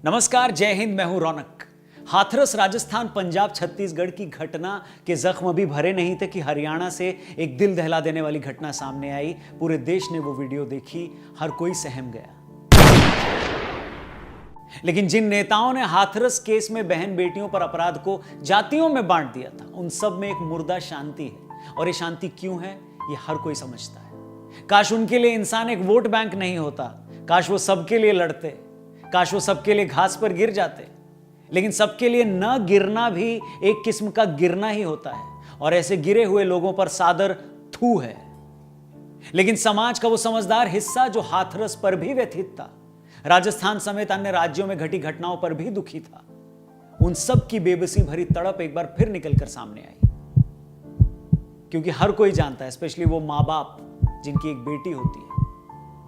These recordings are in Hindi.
नमस्कार, जय हिंद। मैं हूं रौनक। हाथरस राजस्थान, पंजाब, छत्तीसगढ़ की घटना के जख्म अभी भरे नहीं थे कि हरियाणा से एक दिल दहला देने वाली घटना सामने आई। पूरे देश ने वो वीडियो देखी, हर कोई सहम गया। लेकिन जिन नेताओं ने हाथरस केस में बहन बेटियों पर अपराध को जातियों में बांट दिया था, उन सब में एक मुर्दा शांति है। और ये शांति क्यों है, ये हर कोई समझता है। काश उनके लिए इंसान एक वोट बैंक नहीं होता, काश वो सबके लिए लड़ते, काश वो सबके लिए घास पर गिर जाते। लेकिन सबके लिए न गिरना भी एक किस्म का गिरना ही होता है, और ऐसे गिरे हुए लोगों पर सादर थू है। लेकिन समाज का वो समझदार हिस्सा जो हाथरस पर भी व्यथित था, राजस्थान समेत अन्य राज्यों में घटी घटनाओं पर भी दुखी था, उन सब की बेबसी भरी तड़प एक बार फिर निकलकर सामने आई। क्योंकि हर कोई जानता है, स्पेशली वो माँ बाप जिनकी एक बेटी होती है,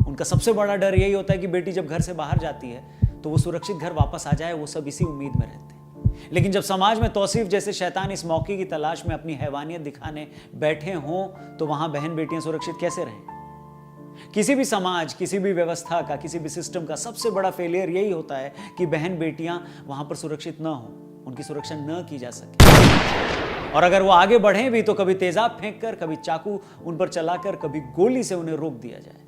उनका सबसे बड़ा डर यही होता है कि बेटी जब घर से बाहर जाती है तो वो सुरक्षित घर वापस आ जाए। वो सब इसी उम्मीद में रहते हैं। लेकिन जब समाज में तौसीफ जैसे शैतान इस मौके की तलाश में अपनी हैवानियत दिखाने बैठे हों, तो वहां बहन बेटियां सुरक्षित कैसे रहें? किसी भी समाज, किसी भी व्यवस्था का, किसी भी सिस्टम का सबसे बड़ा फेलियर यही होता है कि बहन बेटियां वहां पर सुरक्षित न हो, उनकी सुरक्षा न की जा सके। और अगर वो आगे बढ़े भी तो कभी तेजाब फेंक कर, कभी चाकू उन पर चलाकर, कभी गोली से उन्हें रोक दिया जाए।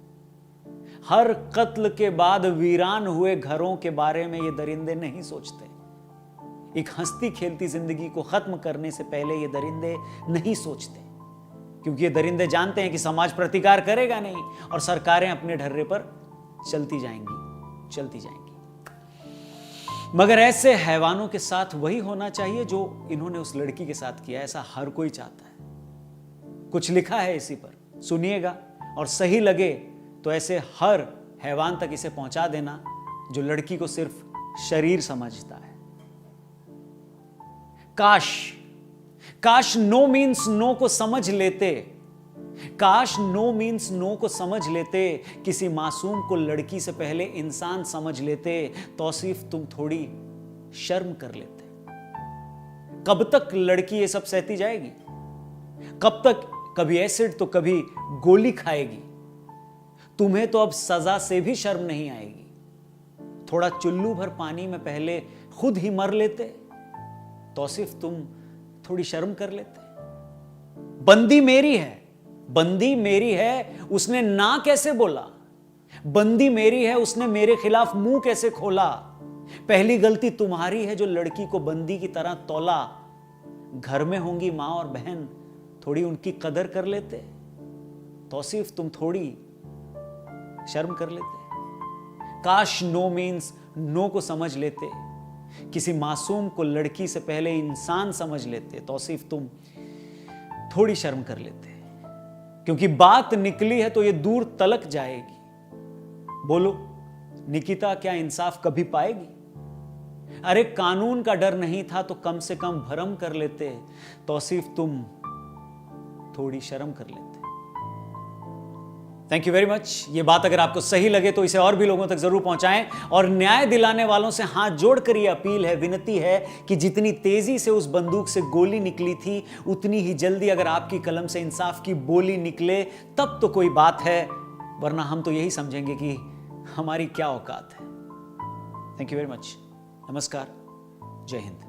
हर कत्ल के बाद वीरान हुए घरों के बारे में ये दरिंदे नहीं सोचते। एक हंसती खेलती जिंदगी को खत्म करने से पहले ये दरिंदे नहीं सोचते, क्योंकि ये दरिंदे जानते हैं कि समाज प्रतिकार करेगा नहीं और सरकारें अपने ढर्रे पर चलती जाएंगी। मगर ऐसे हैवानों के साथ वही होना चाहिए जो इन्होंने उस लड़की के साथ किया। ऐसा हर कोई चाहता है। कुछ लिखा है इसी पर, सुनिएगा, और सही लगे तो ऐसे हर हैवान तक इसे पहुंचा देना जो लड़की को सिर्फ शरीर समझता है। काश नो मीन्स नो को समझ लेते, काश नो मीन्स नो को समझ लेते, किसी मासूम को लड़की से पहले इंसान समझ लेते, तौसीफ तुम थोड़ी शर्म कर लेते। कब तक लड़की ये सब सहती जाएगी? कब तक कभी एसिड तो कभी गोली खाएगी? तुम्हें तो अब सजा से भी शर्म नहीं आएगी। थोड़ा चुल्लू भर पानी में पहले खुद ही मर लेते, तौसीफ तुम थोड़ी शर्म कर लेते। बंदी मेरी है, उसने ना कैसे बोला? बंदी मेरी है, उसने मेरे खिलाफ मुंह कैसे खोला? पहली गलती तुम्हारी है जो लड़की को बंदी की तरह तौला। घर में होंगी मां और बहन, थोड़ी उनकी कदर कर लेते, तौसीफ तुम थोड़ी शर्म कर लेते। काश नो मीन्स नो को समझ लेते, किसी मासूम को लड़की से पहले इंसान समझ लेते, तौसीफ तुम थोड़ी शर्म कर लेते। क्योंकि बात निकली है तो ये दूर तलक जाएगी। बोलो निकिता, क्या इंसाफ कभी पाएगी? अरे कानून का डर नहीं था तो कम से कम भरम कर लेते, तौसीफ तुम थोड़ी शर्म कर लेते। Thank you very much. ये बात अगर आपको सही लगे तो इसे और भी लोगों तक जरूर पहुंचाएं। और न्याय दिलाने वालों से हाथ जोड़कर ये अपील है, विनती है कि जितनी तेजी से उस बंदूक से गोली निकली थी, उतनी ही जल्दी अगर आपकी कलम से इंसाफ की बोली निकले, तब तो कोई बात है, वरना हम तो यही समझेंगे कि हमारी क्या औकात है। Thank you very much. नमस्कार, जय हिंद।